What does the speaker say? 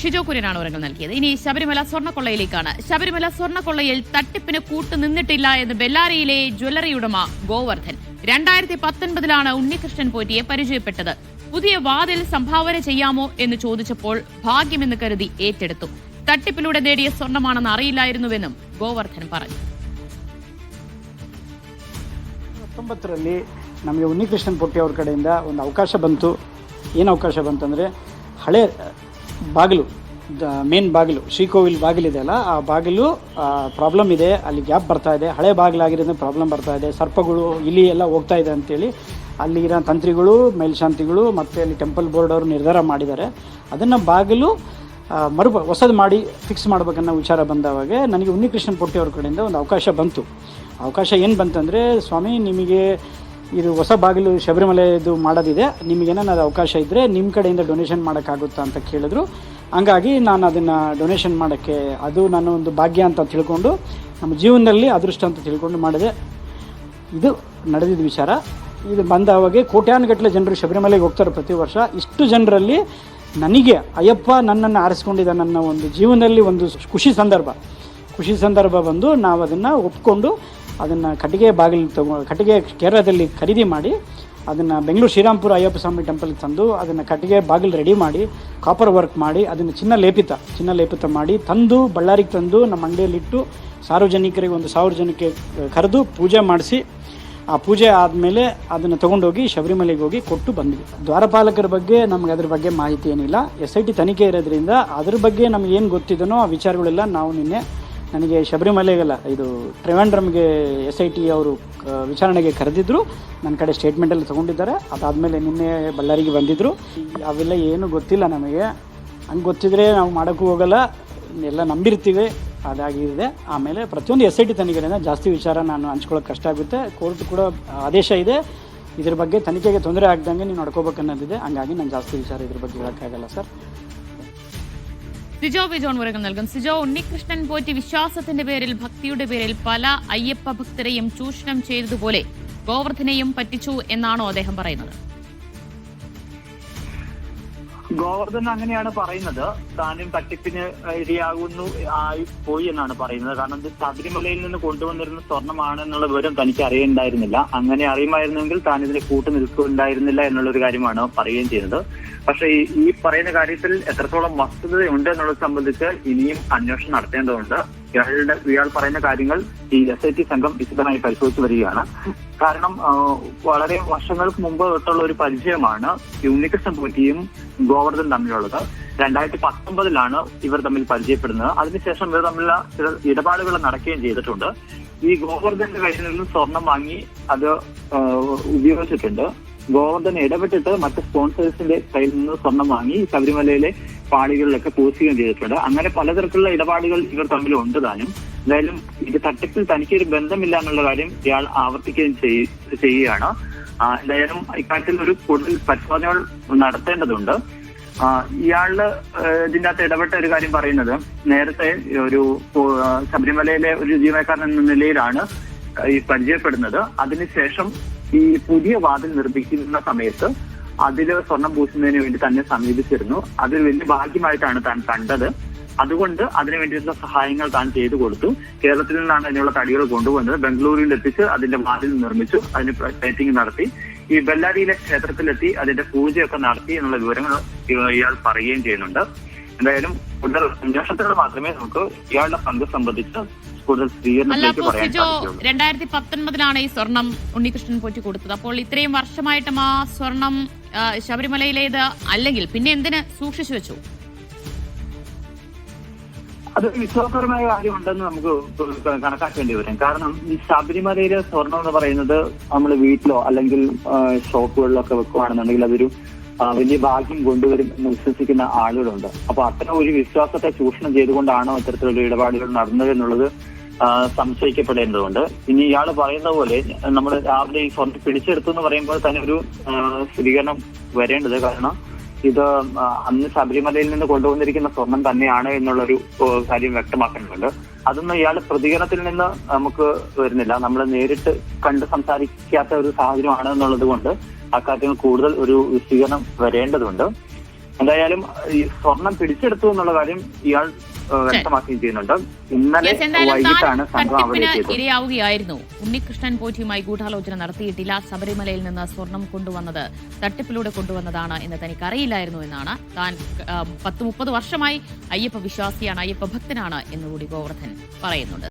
ഷിജോ കുര്യനാണ് വിവരങ്ങൾ നൽകിയത്. ഇനി ശബരിമല സ്വർണ്ണക്കൊള്ളയിലേക്കാണ്. ശബരിമല സ്വർണ്ണക്കൊള്ളയിൽ തട്ടിപ്പിന് കൂട്ടുനിന്നിട്ടില്ല എന്ന് ബെല്ലാരിയിലെ ജ്വല്ലറി ഉടമ ഗോവർദ്ധൻ. 2019 ഉണ്ണികൃഷ്ണൻ പോറ്റിയെ പരിചയപ്പെട്ടത്. പുതിയ വാതിൽ സംഭാവന ചെയ്യാമോ എന്ന് ചോദിച്ചപ്പോൾ ഭാഗ്യമെന്ന് കരുതി ഏറ്റെടുത്തു. ತಟ್ಟಿಪಿಲೂಡೆ ನೇಡಿಯ ಸ್ವರ್ಣಮಾನನ್ನು ಅರಿಯಿಲ್ಲಾയിരുന്നുವೆന്നും ಗೋವರ್ಧನ್ പറഞ്ഞു. 19ರಲ್ಲಿ ನಮಗೆ ಉನ್ನಿಕೃಷ್ಣನ್ ಪೊಟ್ಟಿ ಅವ್ರ ಕಡೆಯಿಂದ ಒಂದು ಅವಕಾಶ ಬಂತು. ಏನು ಅವಕಾಶ ಬಂತಂದರೆ ಹಳೆ ಬಾಗಿಲು, ಮೇನ್ ಬಾಗಿಲು, ಶ್ರೀಕೋವಿಲ್ ಬಾಗಿಲಿದೆ ಅಲ್ಲ, ಆ ಬಾಗಿಲು ಪ್ರಾಬ್ಲಮ್ ಇದೆ, ಅಲ್ಲಿ ಗ್ಯಾಪ್ ಬರ್ತಾ ಇದೆ, ಹಳೆ ಬಾಗಿಲಾಗಿರೋದ್ರಿಂದ ಪ್ರಾಬ್ಲಮ್ ಬರ್ತಾ ಇದೆ, ಸರ್ಪಗಳು ಇಲಿ ಎಲ್ಲ ಹೋಗ್ತಾ ಇದೆ ಅಂತೇಳಿ ಅಲ್ಲಿರೋ ತಂತ್ರಿಗಳು, ಮೇಲ್ಶಾಂತಿಗಳು ಮತ್ತು ಅಲ್ಲಿ ಟೆಂಪಲ್ ಬೋರ್ಡ್ ಅವರು ನಿರ್ಧಾರ ಮಾಡಿದ್ದಾರೆ. ಅದನ್ನು ಬಾಗಿಲು ಹೊಸದು ಮಾಡಿ ಫಿಕ್ಸ್ ಮಾಡ್ಬೇಕನ್ನೋ ವಿಚಾರ ಬಂದವಾಗ ನನಗೆ ಉನ್ನಿಕೃಷ್ಣನ್ ಪೊಟ್ಟಿ ಅವ್ರ ಕಡೆಯಿಂದ ಒಂದು ಅವಕಾಶ ಬಂತು. ಅವಕಾಶ ಏನು ಬಂತಂದರೆ, ಸ್ವಾಮಿ ನಿಮಗೆ ಇದು ಹೊಸ ಬಾಗಿಲು ಶಬರಿಮಲೆದು ಮಾಡೋದಿದೆ, ನಿಮಗೇನಾದ್ರು ಅವಕಾಶ ಇದ್ದರೆ ನಿಮ್ಮ ಕಡೆಯಿಂದ ಡೊನೇಷನ್ ಮಾಡೋಕ್ಕಾಗುತ್ತಾ ಅಂತ ಕೇಳಿದ್ರು. ಹಂಗಾಗಿ ನಾನು ಅದನ್ನು ಡೊನೇಷನ್ ಮಾಡೋಕ್ಕೆ, ಅದು ನಾನು ಒಂದು ಭಾಗ್ಯ ಅಂತ ತಿಳ್ಕೊಂಡು, ನಮ್ಮ ಜೀವನದಲ್ಲಿ ಅದೃಷ್ಟ ಅಂತ ತಿಳ್ಕೊಂಡು ಮಾಡಿದೆ. ಇದು ನಡೆದಿದ್ದ ವಿಚಾರ. ಇದು ಬಂದವಾಗೆ ಕೋಟ್ಯಾನುಗಟ್ಟಲೆ ಜನರು ಶಬರಿಮಲೆಗೆ ಹೋಗ್ತಾರೆ ಪ್ರತಿ ವರ್ಷ. ಇಷ್ಟು ಜನರಲ್ಲಿ ನನಗೆ ಅಯ್ಯಪ್ಪ ನನ್ನನ್ನು ಆರಿಸ್ಕೊಂಡಿದ್ದ, ನನ್ನ ಒಂದು ಜೀವನದಲ್ಲಿ ಒಂದು ಖುಷಿ ಸಂದರ್ಭ ಬಂದು ನಾವು ಅದನ್ನು ಒಪ್ಕೊಂಡು ಅದನ್ನು ಕಟ್ಟಿಗೆ ಬಾಗಿಲು ಕಟ್ಟಿಗೆ ಕೇರಳದಲ್ಲಿ ಖರೀದಿ ಮಾಡಿ ಅದನ್ನು ಬೆಂಗಳೂರು ಶ್ರೀರಾಮ್ಪುರ ಅಯ್ಯಪ್ಪ ಸ್ವಾಮಿ ಟೆಂಪಲ್ಗೆ ತಂದು ಅದನ್ನು ಕಟ್ಟಿಗೆ ಬಾಗಿಲು ರೆಡಿ ಮಾಡಿ ಕಾಪರ್ ವರ್ಕ್ ಮಾಡಿ ಅದನ್ನು ಚಿನ್ನ ಲೇಪಿತ ಮಾಡಿ ತಂದು ಬಳ್ಳಾರಿಗೆ ತಂದು ನಮ್ಮ ಅಂಗಡಿಯಲ್ಲಿಟ್ಟು ಸಾರ್ವಜನಿಕರಿಗೆ 1000 ಜನಕ್ಕೆ ಕರೆದು ಪೂಜೆ ಮಾಡಿಸಿ, ಆ ಪೂಜೆ ಆದಮೇಲೆ ಅದನ್ನು ತೊಗೊಂಡೋಗಿ ಶಬರಿಮಲೆಗೆ ಹೋಗಿ ಕೊಟ್ಟು ಬಂದ್ವಿ. ದ್ವಾರಪಾಲಕರ ಬಗ್ಗೆ ನಮಗೆ ಅದ್ರ ಬಗ್ಗೆ ಮಾಹಿತಿ ಏನಿಲ್ಲ. SIT ತನಿಖೆ ಇರೋದ್ರಿಂದ ಅದ್ರ ಬಗ್ಗೆ ನಮಗೆ ಏನು ಗೊತ್ತಿದನೋ ಆ ವಿಚಾರಗಳೆಲ್ಲ ನಾವು ನನಗೆ ಶಬರಿಮಲೆಗೆಲ್ಲ ಇದು ಟ್ರಿವಾಂಡ್ರಮ್ಗೆ SIT ಅವರು ವಿಚಾರಣೆಗೆ ಕರೆದಿದ್ದರು. ನನ್ನ ಕಡೆ ಸ್ಟೇಟ್ಮೆಂಟಲ್ಲಿ ತೊಗೊಂಡಿದ್ದಾರೆ. ಅದಾದಮೇಲೆ ನಿನ್ನೆ ಬಳ್ಳಾರಿಗೆ ಬಂದಿದ್ದರು. ಅವೆಲ್ಲ ಏನೂ ಗೊತ್ತಿಲ್ಲ ನಮಗೆ. ಹಂಗೆ ಗೊತ್ತಿದ್ರೆ ನಾವು ಮಾಡೋಕ್ಕೂ ಹೋಗಲ್ಲ, ಎಲ್ಲ ನಂಬಿರ್ತೀವಿ, ಅದಾಗಿದೆ. ಆಮೇಲೆ ಪ್ರತಿಯೊಂದು SIT ತನಿಖೆಯಿಂದ ಜಾಸ್ತಿ ವಿಚಾರ ನಾನು ಹಂಚ್ಕೊಳ್ಳೋಕೆ ಕಷ್ಟ ಆಗುತ್ತೆ. ಕೋರ್ಟ್ ಕೂಡ ಆದೇಶ ಇದೆ, ಇದ್ರ ಬಗ್ಗೆ ತನಿಖೆಗೆ ತೊಂದರೆ ಆಗ್ದಂಗೆ ನೀವು ನಡ್ಕೋಬೇಕನ್ನೋದಿದೆ. ಹಂಗಾಗಿ ನಾನು ಜಾಸ್ತಿ ವಿಚಾರ ಇದ್ರ ಬಗ್ಗೆ ಹೇಳೋಕ್ಕಾಗಲ್ಲ ಸರ್. സിജോ വിജോൺ വിവരങ്ങൾ നൽകും. സിജോ, ഉണ്ണികൃഷ്ണൻ പോറ്റി വിശ്വാസത്തിന്റെ പേരിൽ, ഭക്തിയുടെ പേരിൽ പല അയ്യപ്പ ഭക്തരെയും ചൂഷണം ചെയ്തതുപോലെ ഗോവർദ്ധനെയും പറ്റിച്ചു എന്നാണോ അദ്ദേഹം പറയുന്നത്? ഗോവർദ്ധൻ അങ്ങനെയാണ് പറയുന്നത്. താനും തട്ടിപ്പിന് ഇരയാകുന്നു പോയി എന്നാണ് പറയുന്നത്. കാരണം ഇത് ശബരിമലയിൽ നിന്ന് കൊണ്ടുവന്നിരുന്ന സ്വർണ്ണമാണെന്നുള്ള വിവരം തനിക്ക് അറിയുണ്ടായിരുന്നില്ല. അങ്ങനെ അറിയുമായിരുന്നെങ്കിൽ താൻ ഇതിന് കൂട്ടു നിൽക്കുന്നുണ്ടായിരുന്നില്ല എന്നുള്ളൊരു കാര്യമാണ് പറയുകയും ചെയ്യുന്നത്. പക്ഷേ ഈ പറയുന്ന കാര്യത്തിൽ എത്രത്തോളം വസ്തുതയുണ്ട് എന്നുള്ളത് സംബന്ധിച്ച് ഇനിയും അന്വേഷണം നടത്തേണ്ടതുണ്ട്. ഇയാൾ പറയുന്ന കാര്യങ്ങൾ ഈ SIT സംഘം വിശദമായി പരിശോധിച്ചു വരികയാണ്. കാരണം വളരെ വർഷങ്ങൾക്ക് മുമ്പ് തൊട്ടുള്ള ഒരു പരിചയമാണ് ഈ ഉണ്ണികൃഷ്ണൻ പോറ്റിയും ഗോവർദ്ധൻ തമ്മിലുള്ളത്. 2019 ഇവർ തമ്മിൽ പരിചയപ്പെടുന്നത്. അതിനുശേഷം ഇവർ തമ്മിലുള്ള ചില ഇടപാടുകൾ നടക്കുകയും ചെയ്തിട്ടുണ്ട്. ഈ ഗോവർദ്ധന്റെ കയ്യിൽ നിന്ന് സ്വർണം വാങ്ങി അത് ഉപയോഗിച്ചിട്ടുണ്ട്. ഗോവർദ്ധൻ ഇടപെട്ടിട്ട് മറ്റ് സ്പോൺസേഴ്സിന്റെ കയ്യിൽ നിന്ന് സ്വർണം വാങ്ങി ശബരിമലയിലെ പാളികളിലൊക്കെ പോസ്റ്റുകയും ചെയ്തിട്ടുണ്ട്. അങ്ങനെ പലതരത്തിലുള്ള ഇടപാടുകൾ ഇവർ തമ്മിലുണ്ട് താനും. എന്തായാലും ഇത് തട്ടിപ്പിൽ തനിക്കൊരു ബന്ധമില്ല എന്നുള്ള കാര്യം ഇയാൾ ആവർത്തിക്കുകയും ചെയ്യുകയാണ്. എന്തായാലും ഇക്കാര്യത്തിൽ ഒരു കൂടുതൽ പരിശോധനകൾ നടത്തേണ്ടതുണ്ട്. ഇയാള് ഇതിന്റെ അകത്ത് ഇടപെട്ട ഒരു കാര്യം പറയുന്നത്, നേരത്തെ ഒരു ശബരിമലയിലെ ഒരു ജീവനക്കാരൻ എന്ന നിലയിലാണ് ഈ പരിചയപ്പെടുന്നത്. അതിനുശേഷം ഈ പുതിയ വാതിൽ നിർമ്മിക്കുന്ന സമയത്ത് അതില് സ്വർണം പൂശുന്നതിന് വേണ്ടി തന്നെ സമീപിച്ചിരുന്നു. അതൊരു വലിയ ഭാഗ്യമായിട്ടാണ് താൻ കണ്ടത്. അതുകൊണ്ട് അതിനു വേണ്ടിയിട്ടുള്ള സഹായങ്ങൾ താൻ ചെയ്തു കൊടുത്തു. കേരളത്തിൽ നിന്നാണ് അതിനുള്ള തടികൾ കൊണ്ടുവന്നത്. ബംഗളൂരുവിൽ എത്തിച്ച് അതിന്റെ വാതിൽ നിർമ്മിച്ചു, അതിന് പ്ലേറ്റിംഗ് നടത്തി, ഈ ബെല്ലാരിയിലെ ക്ഷേത്രത്തിലെത്തി അതിന്റെ പൂജയൊക്കെ നടത്തി എന്നുള്ള വിവരങ്ങൾ ഇയാൾ പറയുകയും ചെയ്യുന്നുണ്ട്. എന്തായാലും കൂടുതൽ അന്വേഷണത്തോടെ മാത്രമേ നമുക്ക് ഇയാളുടെ പങ്ക് സംബന്ധിച്ച് കൂടുതൽ സ്ഥിരീകരണത്തിലേക്ക് പറയാൻ സാധിക്കുള്ളൂ. 2019 ഈ സ്വർണം ഉണ്ണികൃഷ്ണൻ പോറ്റി കൊടുത്തത്. അപ്പോൾ ഇത്രയും വർഷമായിട്ടും ആ സ്വർണം ശബരിമലയിലേത് അല്ലെങ്കിൽ പിന്നെ എന്തിന് സൂക്ഷിച്ചു വെച്ചു? അത് വിശ്വാസപരമായ കാര്യമുണ്ടെന്ന് നമുക്ക് കണക്കാക്കേണ്ടി വരും. കാരണം ഈ ശബരിമലയിലെ സ്വർണം എന്ന് പറയുന്നത് നമ്മൾ വീട്ടിലോ അല്ലെങ്കിൽ ഷോപ്പുകളിലൊക്കെ വെക്കുകയാണെന്നുണ്ടെങ്കിൽ അതൊരു വലിയ ഭാഗ്യം കൊണ്ടുവരും എന്ന് വിശ്വസിക്കുന്ന ആളുകളുണ്ട്. അപ്പൊ അത്തരം ഒരു വിശ്വാസത്തെ ചൂഷണം ചെയ്തുകൊണ്ടാണോ ഇത്തരത്തിലുള്ള ഇടപാടുകൾ നടന്നത് എന്നുള്ളത് സംശയിക്കപ്പെടേണ്ടതുണ്ട്. ഇനി ഇയാൾ പറയുന്ന പോലെ നമ്മൾ രാവിലെ ഈ സ്വർണ്ണം പിടിച്ചെടുത്തു എന്ന് പറയുമ്പോൾ തന്നെ ഒരു സ്ഥിരീകരണം വരേണ്ടത്. കാരണം ഇത് അന്ന് ശബരിമലയിൽ നിന്ന് കൊണ്ടുവന്നിരിക്കുന്ന സ്വർണം തന്നെയാണ് എന്നുള്ളൊരു കാര്യം വ്യക്തമാക്കേണ്ടതുണ്ട്. അതൊന്നും ഇയാളുടെ പ്രതികരണത്തിൽ നിന്ന് നമുക്ക് വരുന്നില്ല. നമ്മൾ നേരിട്ട് കണ്ട് സംസാരിക്കാത്ത ഒരു സാഹചര്യമാണ് എന്നുള്ളത് കൊണ്ട് അക്കാര്യങ്ങൾ കൂടുതൽ ഒരു വിശദീകരണം വരേണ്ടതുണ്ട്. എന്തായാലും ഈ സ്വർണം പിടിച്ചെടുത്തു എന്നുള്ള കാര്യം ഇയാൾ വ്യക്തമാക്കുകയും ചെയ്യുന്നുണ്ട്. ഇന്നലെ വൈകിട്ടാണ് സംഘം അവിടെ തട്ടിപ്പിന് എത്തിയത്. ഇരയാവുകയായിരുന്നു. ഉണ്ണികൃഷ്ണൻ പോറ്റിയുമായി ഗൂഢാലോചന നടത്തിയിട്ടില്ല. ശബരിമലയിൽ നിന്ന് സ്വർണം കൊണ്ടുവന്നത് തട്ടിപ്പിലൂടെ കൊണ്ടുവന്നതാണ് എന്ന് തനിക്ക് അറിയില്ലായിരുന്നു എന്നാണ്. താൻ 10-30 വർഷമായി അയ്യപ്പ വിശ്വാസിയാണ്, അയ്യപ്പ ഭക്തനാണ് എന്നുകൂടി ഗോവർദ്ധൻ പറയുന്നുണ്ട്.